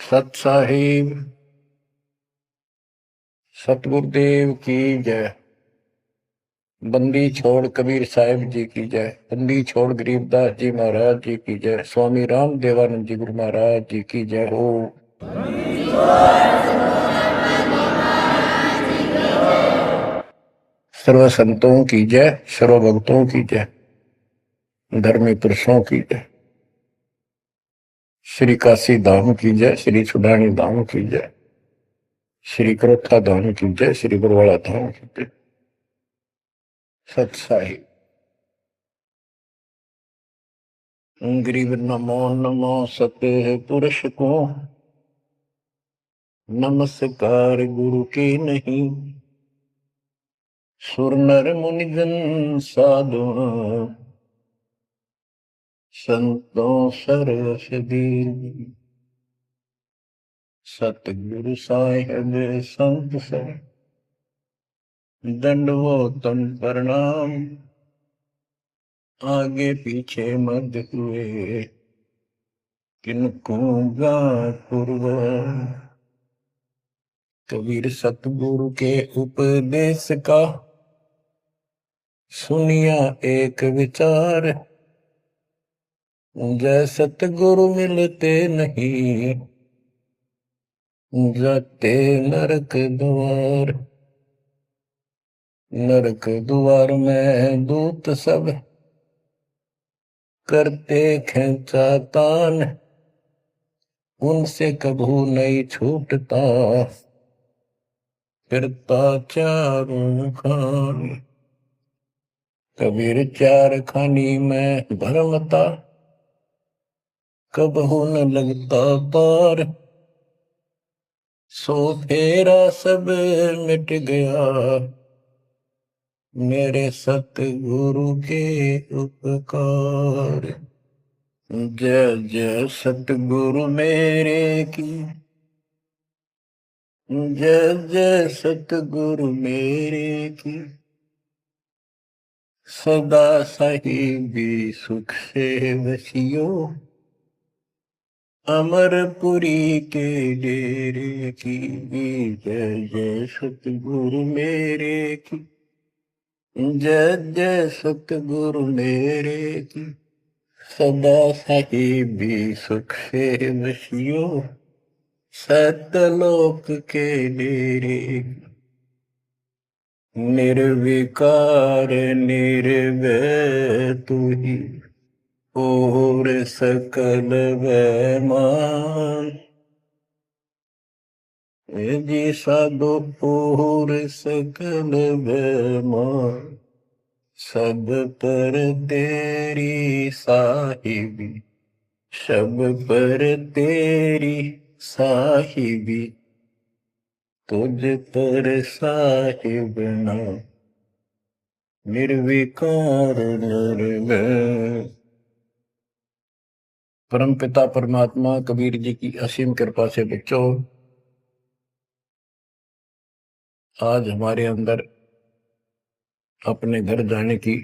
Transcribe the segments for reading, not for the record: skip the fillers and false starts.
सत साहिब सतगुरुदेव की जय। बंदी छोड़ कबीर साहिब जी की जय। बंदी छोड़ गरीबदास जी महाराज जी की जय। स्वामी राम देवानंद जी गुरु महाराज जी की जय हो। सर्व संतों की जय, सर्व भक्तों की जय, धर्मी पुरुषों की जय। श्री काशी धाम की जय, श्री सुडानी धाम की जय, श्री करोथा धाम की जय, श्री बरवाड़ा धाम की जय। सत साहिब गरीब नमो नमो सत्य पुरुष को, नमस्कार गुरु के नहीं। सुर नर मुनिजन साधु, संतों सरसदी। सतगुरु साहिब संत सब, दंडवतम प्रणाम। आगे पीछे मत हुए, किनको पूर्व। कबीर सतगुरु के उपदेश का, सुनिया एक विचार। जय सतगुरु मिलते नहीं, जाते नरक द्वार। नरक द्वार में दूत सब, करते खेचा तान। उनसे कभू नहीं छूटता, फिरता चारों खान। कबीर चार खानी में भरमता, कबहू न लगता पार। सो फेरा सब मिट गया, मेरे सतगुरु के उपकार। जय जय सतगुरु मेरे की, जय जय सतगुरु मेरे की। सदा साहिबी सुख से वसियो, अमरपुरी के डेरे की। जय जय सतगुरु मेरे की, जय जय सतगुरु मेरे की। सदा साहिबी सुख से वसियो, सतलोक के डेरे। निर्विकार निर्भय तू ही, और सकल वैमान। जी साधो और सकल वैमान। सब पर तेरी साहिबी, सब पर तेरी साहिबी। तुझ पर साहिब ना, निर्विकार निर्भय। परम पिता परमात्मा कबीर जी की असीम कृपा से बच्चों, आज हमारे अंदर अपने घर जाने की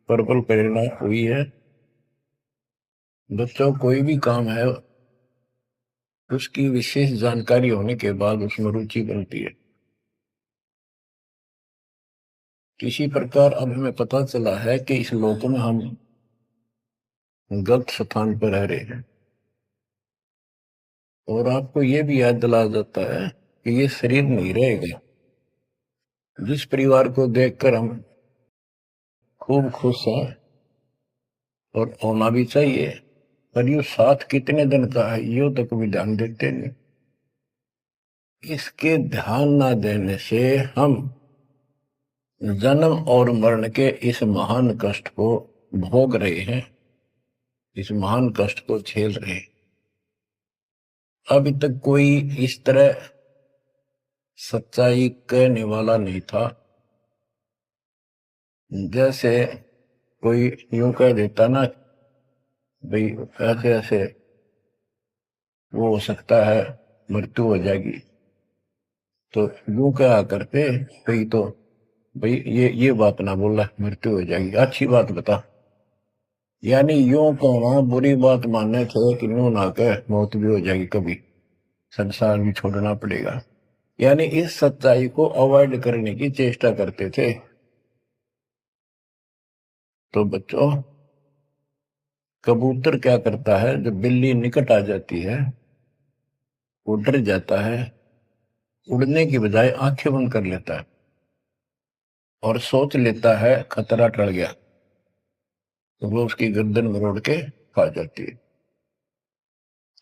प्रबल प्रेरणा हुई है। बच्चों, कोई भी काम है उसकी विशेष जानकारी होने के बाद उसमें रुचि बनती है। किसी प्रकार अब हमें पता चला है कि इस लोक में हम गलत स्थान पर रह रहे हैं, और आपको यह भी याद दिला जाता है कि ये शरीर नहीं रहेगा। जिस परिवार को देखकर हम खूब खुश हैं, और होना भी चाहिए, पर ये साथ कितने दिन का है यो तक भी ध्यान देते नहीं। इसके ध्यान ना देने से हम जन्म और मरण के इस महान कष्ट को भोग रहे हैं, इस महान कष्ट को झेल रहे हैं। अभी तक कोई इस तरह सच्चाई कहने वाला नहीं था। जैसे कोई यूं कह देता ना, भाई ऐसे ऐसे वो हो सकता है, मृत्यु हो जाएगी, तो यूं कहा करते भाई, तो भाई ये बात ना बोला, मृत्यु हो जाएगी, अच्छी बात बता। यानी यूं कहना बुरी बात मानने थे कि यूं ना कह, मौत भी हो जाएगी कभी। संसार भी छोड़ना पड़ेगा। यानी इस सच्चाई को अवॉइड करने की चेष्टा करते थे। तो बच्चों, कबूतर क्या करता है, जब बिल्ली निकट आ जाती है वो डर जाता है, उड़ने की बजाय आंखें बंद कर लेता है और सोच लेता है खतरा टल गया, तो वो उसकी गर्दन मरोड़ के खा जाती है।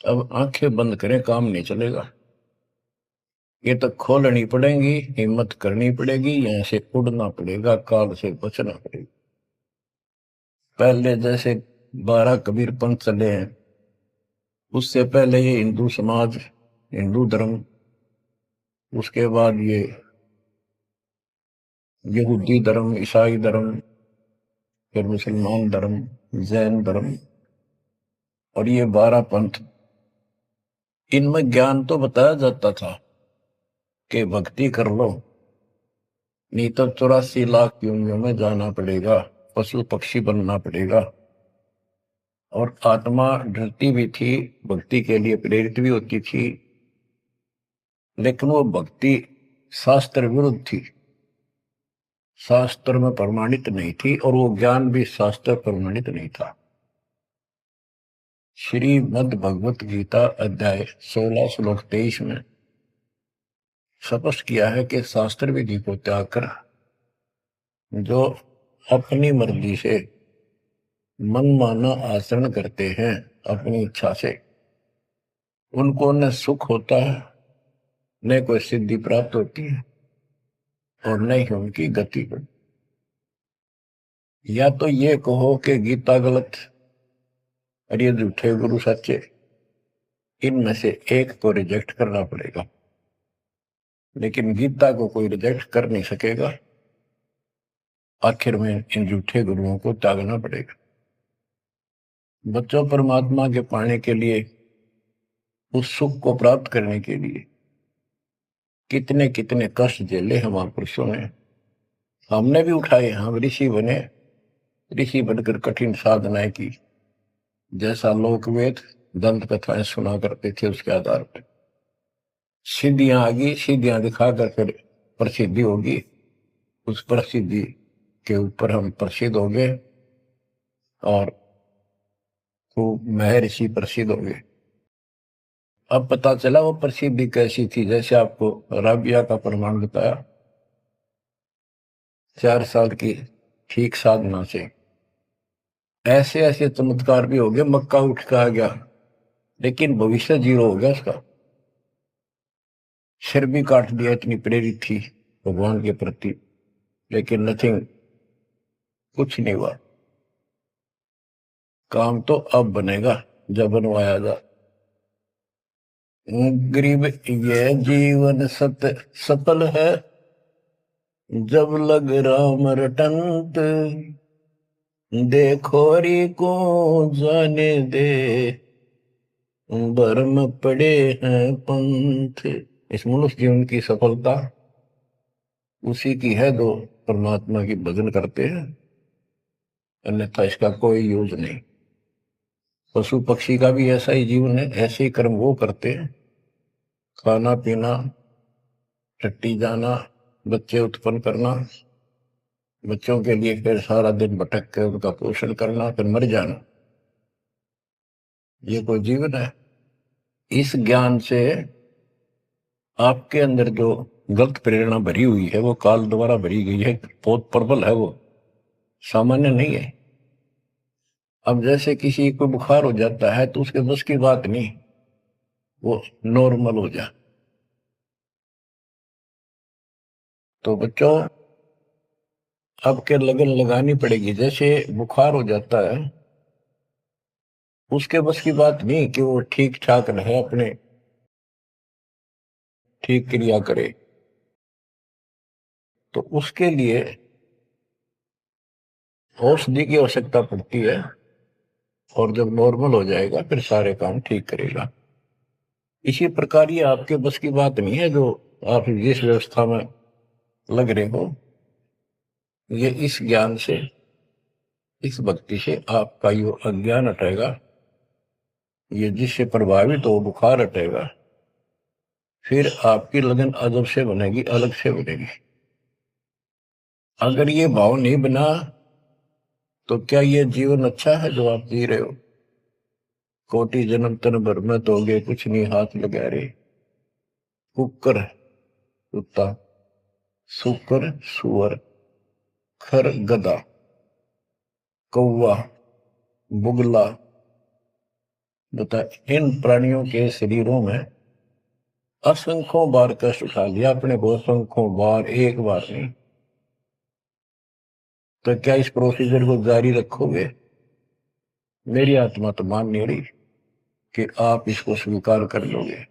अब आंखें बंद करें काम नहीं चलेगा, ये तो खोलनी पड़ेगी, हिम्मत करनी पड़ेगी, यहां से उड़ना पड़ेगा, काल से बचना पड़ेगा। पहले जैसे 12 कबीर पंथ चले हैं, उससे पहले ये हिंदू समाज, हिंदू धर्म, उसके बाद ये यहूदी धर्म, ईसाई धर्म, फिर मुसलमान धर्म, जैन धर्म, और ये 12 पंथ, इनमें ज्ञान तो बताया जाता था कि भक्ति कर लो, नहीं तो 84 लाख योनियों में जाना पड़ेगा, पशु पक्षी बनना पड़ेगा। और आत्मा डरती भी थी, भक्ति के लिए प्रेरित भी होती थी, लेकिन वो भक्ति शास्त्र विरुद्ध थी, शास्त्र में प्रमाणित नहीं थी, और वो ज्ञान भी शास्त्र प्रमाणित नहीं था। श्रीमद् भगवत गीता अध्याय 16 श्लोक 23 में स्पष्ट किया है कि शास्त्र विधि को त्याग कर जो अपनी मर्जी से मनमाना आचरण करते हैं अपनी इच्छा से, उनको न सुख होता है, न कोई सिद्धि प्राप्त होती है, और न ही उनकी गति बढ़ती। या तो ये कहो कि गीता गलत और ये झूठे गुरु सच्चे, इनमें से एक को रिजेक्ट करना पड़ेगा, लेकिन गीता को कोई रिजेक्ट कर नहीं सकेगा। आखिर में इन झूठे गुरुओं को त्यागना पड़ेगा। बच्चों, परमात्मा के पाने के लिए, उस सुख को प्राप्त करने के लिए कितने कितने कष्ट झेले हम महापुरुषों ने, हमने भी उठाए। हम ऋषि बने, ऋषि बनकर कठिन साधनाएं की, जैसा लोकवेद दंत कथाएं सुना करते थे, उसके आधार पर सिद्धियां आ गई, सिद्धियां दिखाकर फिर प्रसिद्धि होगी, उस प्रसिद्धि के ऊपर हम प्रसिद्ध हो गए और खूब महर्षि प्रसिद्ध हो गए। अब पता चला वो प्रसिद्धि कैसी थी, जैसे आपको राबिया का प्रमाण बताया, 4 साल की ठीक साधना से ऐसे ऐसे चमत्कार भी हो गए, मक्का उठ के आ गया, लेकिन भविष्य जीरो हो गया उसका, सिर भी काट दिया, इतनी प्रेरित थी भगवान के प्रति, लेकिन नथिंग, कुछ नहीं हुआ। काम तो अब बनेगा जब बनवाया जा। गरीब ये जीवन सफल है, जब लग राम रटंत, देखो री को जाने दे, भरम पड़े हैं पंथ। इस मनुष्य जीवन की सफलता उसी की है जो परमात्मा की भजन करते हैं, अन्यथा इसका कोई यूज नहीं। पशु पक्षी का भी ऐसा ही जीवन है, ऐसे ही कर्म वो करते हैं, खाना पीना, टट्टी जाना, बच्चे उत्पन्न करना, बच्चों के लिए फिर सारा दिन भटक कर उनका पोषण करना, फिर मर जाना, ये कोई जीवन है? इस ज्ञान से आपके अंदर जो गलत प्रेरणा भरी हुई है वो काल द्वारा भरी गई है, बहुत प्रबल है, वो सामान्य नहीं है। अब जैसे किसी को बुखार हो जाता है तो उसके बस की बात नहीं वो नॉर्मल हो जाए। तो बच्चों, आपके लगन लगानी पड़ेगी। जैसे बुखार हो जाता है, उसके बस की बात नहीं कि वो ठीक ठाक रहे, अपने ठीक क्रिया करे, तो उसके लिए औषधि की आवश्यकता पड़ती है, और जब नॉर्मल हो जाएगा फिर सारे काम ठीक करेगा। इसी प्रकार ये आपके बस की बात नहीं है जो आप जिस व्यवस्था में लग रहे हो, ये इस ज्ञान से, इस भक्ति से आपका ये अज्ञान हटेगा, ये जिससे प्रभावित हो बुखार हटेगा, फिर आपकी लगन अदब से बनेगी, अलग से बनेगी। अगर ये भाव नहीं बना तो क्या ये जीवन अच्छा है जो आप जी रहे हो? कोटि जन्म तन भर में दोगे कुछ नहीं हाथ लगा रे। कुकर कुत्ता, सुकर सुअर, खर गधा, कौवा बुगला, बता इन प्राणियों के शरीरों में असंख्यों बार कष्ट उठा लिया अपने को, असंख्यों बार, एक बार नहीं। तो क्या इस प्रोसीजर को जारी रखोगे? मेरी आत्मा तो मान नहीं रही कि आप इसको स्वीकार कर लोगे।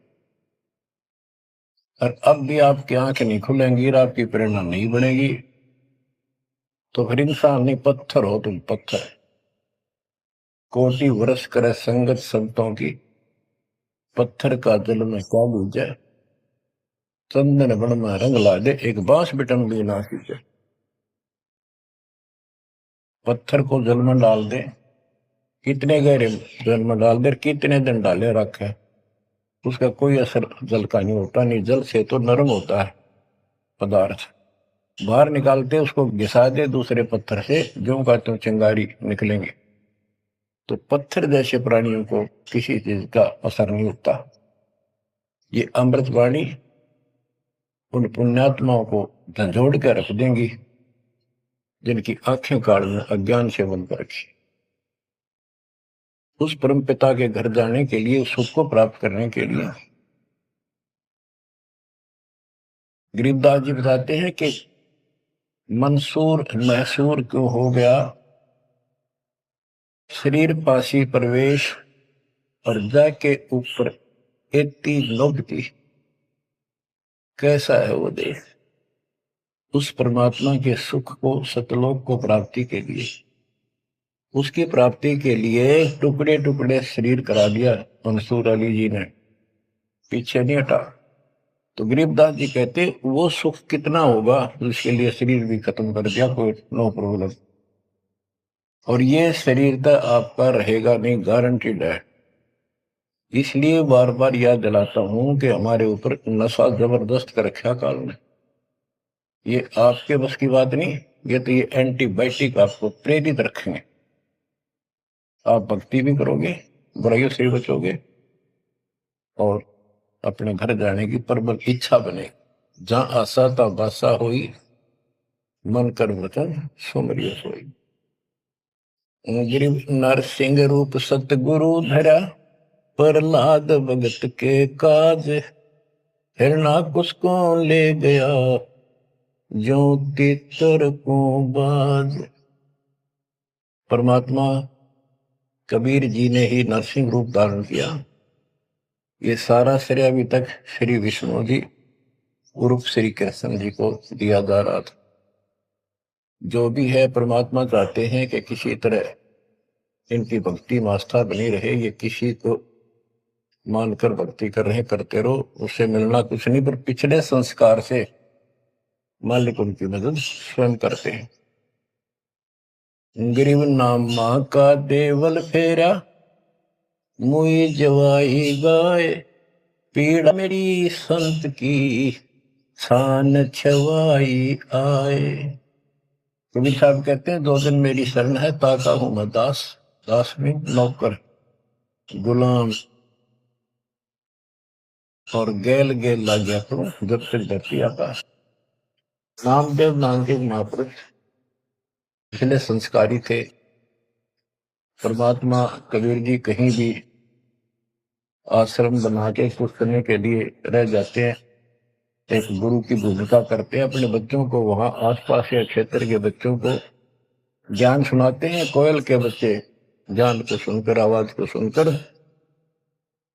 और अब भी आपकी आंखें नहीं खुलेंगी और आपकी प्रेरणा नहीं बनेगी, तो फिर इंसान नहीं, पत्थर हो तुम, पत्थर। कोटि वर्ष करे संगत संतों की, पत्थर का जल में क्या बूझे। चंदन बन में रंग ला दे, एक बांस बिटन भी ना सींचे। पत्थर को जल में डाल दे, कितने गहरे जल में डाल दे, कितने दिन डाले रखे, उसका कोई असर जल का नहीं होता। नहीं, जल से तो नरम होता है पदार्थ। बाहर निकालते उसको घिसा दे दूसरे पत्थर से, जो का त्यों चिंगारी निकलेंगे। तो पत्थर जैसे प्राणियों को किसी चीज का असर नहीं होता। ये अमृत वाणी उन पुण्यात्माओं को झंझोड़ कर रख देंगी जिनकी आंखें काल में अज्ञान से बंद कर रखी। उस परम पिता के घर जाने के लिए, सुख को प्राप्त करने के लिए, गरीबदास जी बताते हैं कि मंसूर मैसूर क्यों हो गया, शरीर पासी प्रवेश और जाके ऊपर एती लोभती। कैसा है वो देश? उस परमात्मा के सुख को, सतलोक को प्राप्ति के लिए, उसकी प्राप्ति के लिए टुकड़े टुकड़े शरीर करा दिया मंसूर अली जी ने, पीछे नहीं हटा। तो गरीबदास जी कहते वो सुख कितना होगा जिसके लिए शरीर भी खत्म कर दिया, कोई नो प्रॉब्लम। और ये शरीर तो आपका रहेगा नहीं, गारंटीड है। इसलिए बार बार याद दिलाता हूं कि हमारे ऊपर नशा जबरदस्त कर रखा काल ने। ये आपके बस की बात नहीं, ये तो ये एंटीबायोटिक आपको प्रेरित रखेंगे। आप भक्ति भी करोगे, बुराइयों से भी बचोगे, और अपने घर जाने की प्रबल इच्छा बने। जहां आशा ता बासा हुई, मन कर वचन सुमरियो सोई। गिरिव नरसिंह रूप सतगुरु धरा, प्रहलाद भगत के काज, हिरणाकुश को ले गया जो तीतर को बाज। परमात्मा कबीर जी ने ही नरसिंह रूप धारण किया। ये सारा श्रेय अभी तक श्री विष्णु जी उर्फ श्री कृष्ण जी को दिया जा रहा था। जो भी है, परमात्मा चाहते हैं कि किसी तरह इनकी भक्ति में आस्था बनी रहे। ये किसी को मानकर भक्ति कर रहे, करते रहो, उससे मिलना कुछ नहीं, पर पिछले संस्कार से मालिक उनकी मदद स्वयं करते हैं। ग्रीव नामा का देवल फेरा, मुई जवाई गाय, पीड़ा मेरी संत की शान छवाई आए। कबीर साहब कहते हैं, 2 दिन मेरी शरण है, ताका हूं मैं दास। दास में नौकर, गुलाम, और गैल गैल ला गया करूं जब तक धरती आकाश। नामदेव नाम के महापुरुष पिछले संस्कारी थे। परमात्मा कबीर जी कहीं भी आश्रम बना के कुछ समय के लिए रह जाते हैं, एक गुरु की भूमिका करते हैं। अपने बच्चों को, वहां आसपास के क्षेत्र के बच्चों को ज्ञान सुनाते हैं। कोयल के बच्चे ज्ञान को सुनकर, आवाज को सुनकर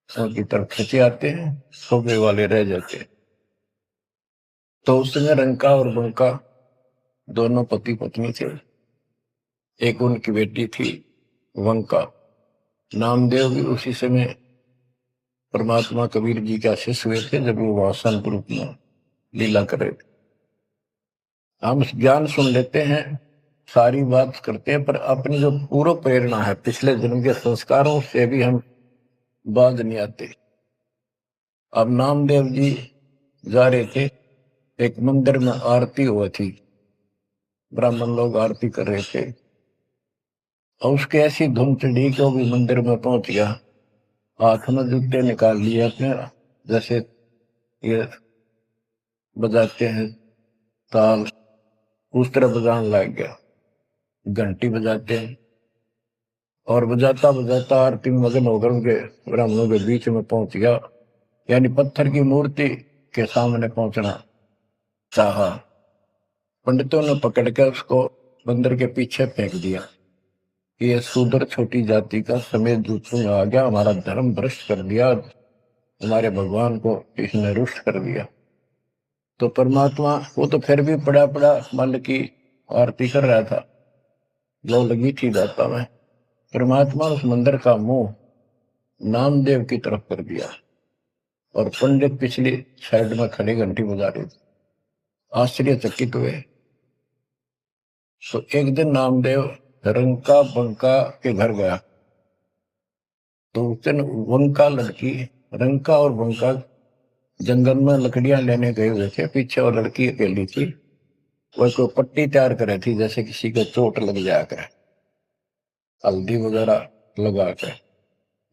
उनकी तरफ खींचे आते हैं, सोने वाले रह जाते हैं। तो उस समय रंका और बंका दोनों पति पत्नी थे। एक उनकी बेटी थी वंका। नामदेव भी उसी समय परमात्मा कबीर जी के शिष्य हुए थे जब वो वासन रूप में लीला कर रहे थे। हम ज्ञान सुन लेते हैं, सारी बात करते हैं, पर अपनी जो पूर्व प्रेरणा है, पिछले जन्म के संस्कारों से भी हम बाज नहीं आते। अब नामदेव जी जा रहे थे, एक मंदिर में आरती हुई थी, ब्राह्मण लोग आरती कर रहे थे, और उसके ऐसी धुन चढ़ी कि वो भी मंदिर में पहुंच गया। हाथ में जूते निकाल लिए अपने, जैसे ये बजाते हैं ताल, उस तरह बजाने लग गया। घंटी बजाते हैं और बजाता बजाता आरती में मगन होकर उनके ब्राह्मणों के बीच में पहुंच गया, यानी पत्थर की मूर्ति के सामने पहुंचना चाहा। पंडितों ने पकड़ कर उसको मंदिर के पीछे फेंक दिया कि ये शूद्र छोटी जाति का समेत जूतों में आ गया, हमारा धर्म भ्रष्ट कर दिया, हमारे भगवान को इसने रुष्ट कर दिया। तो परमात्मा वो तो फिर भी पड़ा पड़ा मालिक की आरती कर रहा था, लो लगी थी दाता में। परमात्मा उस मंदिर का मुंह नामदेव की तरफ कर दिया और पंडित पिछली साइड में खड़े घंटी बजा रहे थे, आश्चर्यचकित हुए। तो एक दिन नामदेव रंका बंका के घर गया, तो उस दिन वंका लड़की, रंका और बंका जंगल में लकड़ियां लेने गए हुए थे, पीछे वो लड़की अकेली थी, वो कोई पट्टी तैयार करे थी, जैसे किसी को चोट लग जाकर, हल्दी वगैरह लगा कर।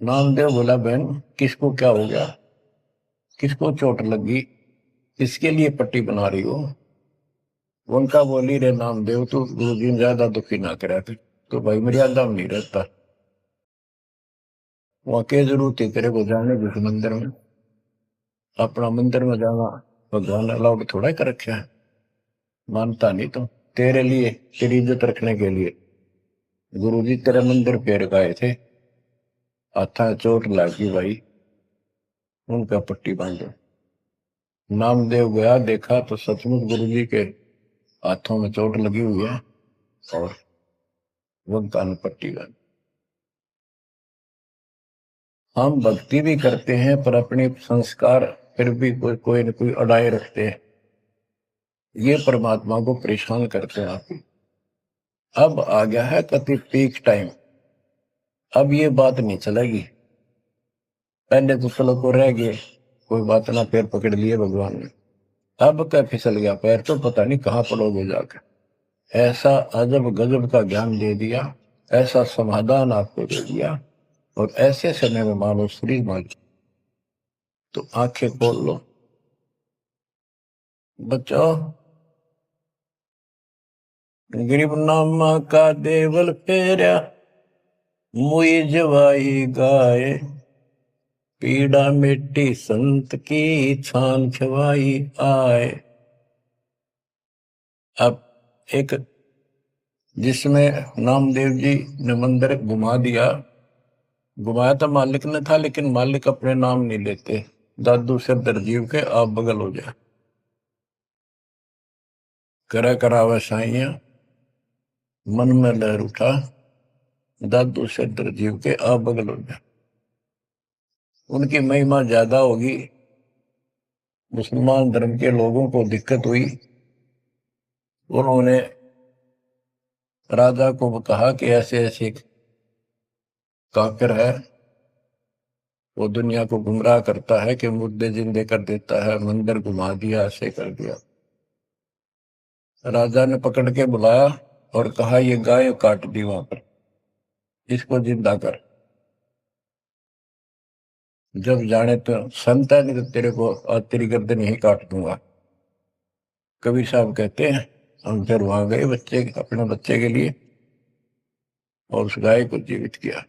नामदेव बोला, बहन किसको क्या हो गया, किसको चोट लगी, किसके लिए पट्टी बना रही हो? उनका बोली, रे नामदेव तू दो दिन ज्यादा दुखी ना करे, तो भाई मर्यादा में नहीं रहता, वहां के जरूरत है तेरे को जाने जिस मंदिर में, अपना मंदिर में जाना भगवान अलाउड थोड़ा ही कर रखा है, मानता नहीं तो तेरे लिए, तेरी इज्जत रखने के लिए गुरुजी तेरे मंदिर फेर गए थे, हाथा चोट लगी भाई, उनका पट्टी बांधो। नामदेव गया, देखा तो सचमुच गुरुजी के हाथों में चोट लगी हुई है और उनका पट्टी बांधी। हम भक्ति भी करते हैं पर अपने संस्कार फिर भी कोई न कोई अड़ाए रखते हैं, ये परमात्मा को परेशान करते हैं। आप अब आ गया है कति पीक टाइम, अब ये बात नहीं चलेगी। पहले तो चलो को रह गए, कोई बात ना, पैर पकड़ लिए भगवान ने, अब क्या फिसल गया पैर तो पता नहीं कहाँ पड़ोगे जाकर। ऐसा अजब गजब का ज्ञान दे दिया, ऐसा समाधान आपको दे दिया, और ऐसे समय में मानो शरीर मान, तो आंखें खोल लो बच्चों। गरीब नामा का देवल फेरा, मुई जवाई गाय, पीड़ा मिट्टी संत की छान छवाई आए। अब एक जिसमें नामदेव जी ने मंदिर घुमा दिया, घुमाया तो मालिक ने था, लेकिन मालिक अपने नाम नहीं लेते, दादू से दरजीव के आप बगल हो जाए, करा करावे साइया मन में लहर उठा, दादू से दरजीव के आप बगल हो जाए। उनकी महिमा ज्यादा होगी, मुसलमान धर्म के लोगों को दिक्कत हुई, उन्होंने राजा को कहा कि ऐसे ऐसे काफिर है, वो दुनिया को गुमराह करता है कि मुर्दे जिंदे कर देता है, मंदिर घुमा दिया, ऐसे कर दिया। राजा ने पकड़ के बुलाया और कहा, ये गाय काट दी वहां पर, इसको जिंदा कर, जब जाने तो संत है, नहीं तो तेरे को आज तेरी गर्दन यही काट दूंगा। कबीर साहब कहते हैं, हम फिर वहां गए बच्चे, अपने बच्चे के लिए, और उस गाय को जीवित किया।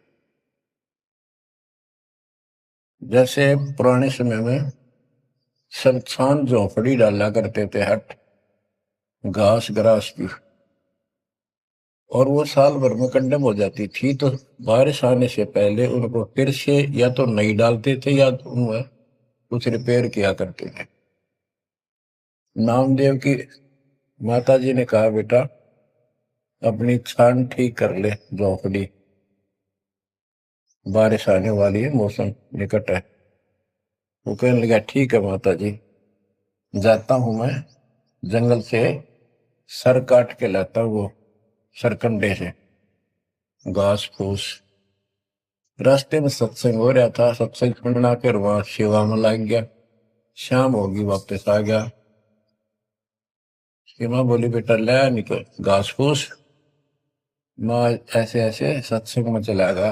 जैसे पुराने समय में सब छान झोपड़ी डाला करते थे, हट घास ग्रास की, और वो साल भर में कंडम हो जाती थी, तो बारिश आने से पहले उनको फिर से या तो नहीं डालते थे या तो उनमें कुछ रिपेयर किया करते थे। नामदेव की माता जी ने कहा, बेटा अपनी छान ठीक कर ले झोपड़ी, बारिश आने वाली है, मौसम निकट है। वो कहने लगा, ठीक है माता जी, जाता हूं मैं जंगल से सर काट के लाता हूं, वो सरकंडे से घास फूस। रास्ते में सत्संग हो रहा था, सत्संग सुनना, फिर वहां सेवा में लग गया। शाम होगी, वापस आ गया। उसकी माँ बोली बेटा ले निकल घास फूस। माँ ऐसे ऐसे सत्संग में चला गया,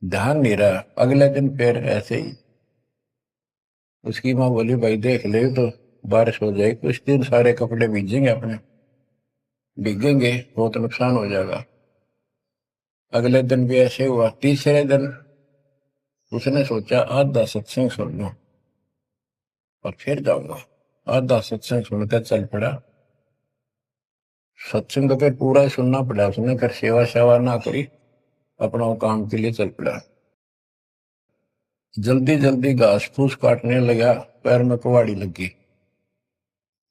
ध्यान नहीं रहा। अगले दिन फिर ऐसे ही। उसकी माँ बोली भाई देख ले तो बारिश हो जाएगी, कुछ दिन सारे कपड़े भीजेंगे, अपने भीगेंगे, बहुत नुकसान हो जाएगा। अगले दिन भी ऐसे हुआ। तीसरे दिन उसने सोचा आधा सत्संग सुन लो और फिर जाऊंगा। आधा सत्संग सुनकर चल पड़ा। सत्संग तो फिर पूरा ही सुनना पड़ा उसने, फिर सेवा सेवा ना करी, अपना वो काम के लिए चल पड़ा। जल्दी जल्दी घास फूस काटने लगा, पैर में कुहाड़ी लगी,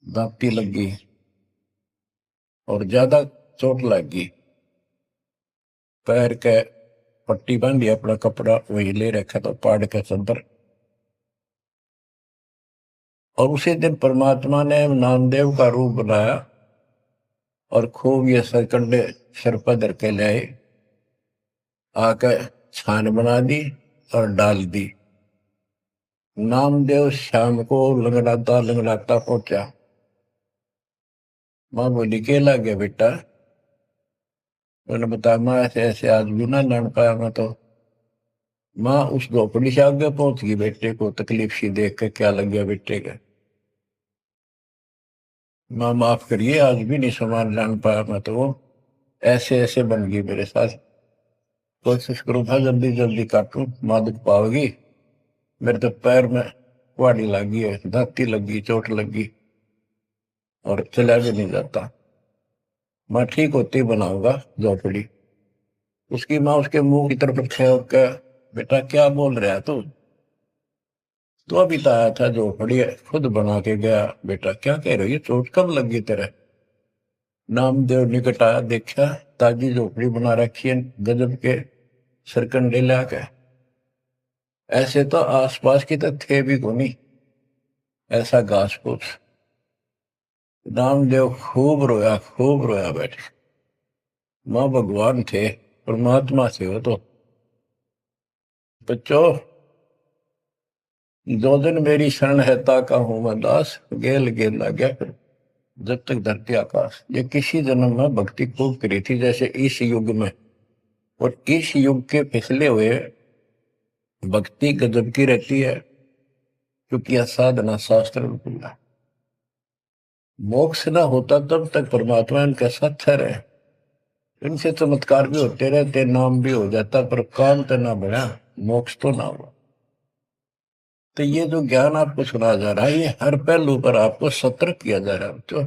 दांती लगी और ज्यादा चोट लग गई। पैर के पट्टी बांधी, अपना कपड़ा वही ले रखा था पाड़ के चंदर। और उसी दिन परमात्मा ने नामदेव का रूप बनाया और खूब ये सरकंडे सिर पर धर के लाए, आकर छान बना दी और डाल दी। नामदेव शाम को लंगड़ाता लंगड़ाता पहुंचा। माँ बोली के लग गया बेटा? उन्होंने बताया माँ ऐसे ऐसे आज भी ना लड़ पाया मैं तो। माँ उस झोपड़ी से आगे पहुंच गई, बेटे को तकलीफ सी देख के क्या लग गया बेटे का। माँ माफ करिए आज भी नहीं सामान लान पाया मैं तो, वो ऐसे ऐसे बन गई मेरे साथ। कोशिश करूँ था जल्दी जल्दी काटूं, माँ दुख पाओगी। मेरे तो पैर में कुहाड़ी लगी है, दांती लगी, चोट लगी और चला भी नहीं जाता। मैं ठीक होती बनाऊंगा झोपड़ी। उसकी माँ उसके मुंह की तरफ फेंक के बेटा क्या बोल रहा है तू? तो अभी तो आया था झोपड़ी खुद बना के गया, बेटा क्या कह रही है, चोट कब लगी तेरे? नामदेव निकट आया, देखा ताजी झोपड़ी बना रखी है गजब के सरकंडे लाके। ऐसे तो आसपास की तो थे भी कोनी, ऐसा घास फूस। नामदेव खूब रोया बैठे। माँ भगवान थे, परमात्मा थे वो तो। बच्चों दो दिन मेरी शरण है ताका हूं मैं दास, गेल गेल गया फिर जब तक धरती आकाश। ये किसी जन्म में भक्ति खूब करी थी जैसे इस युग में, और इस युग के पिछले हुए भक्ति गजब की रहती है, क्योंकि यह साधना शास्त्र में खुला। मोक्ष ना होता तब तक परमात्मा इनके साथ रहे। इनसे चमत्कार भी होते रहते, नाम भी हो जाता, पर काम तो ना बढ़ा, मोक्ष तो ना हुआ। तो ये जो ज्ञान आपको सुना जा रहा है, ये हर पहलू पर आपको सतर्क किया जा रहा है। तो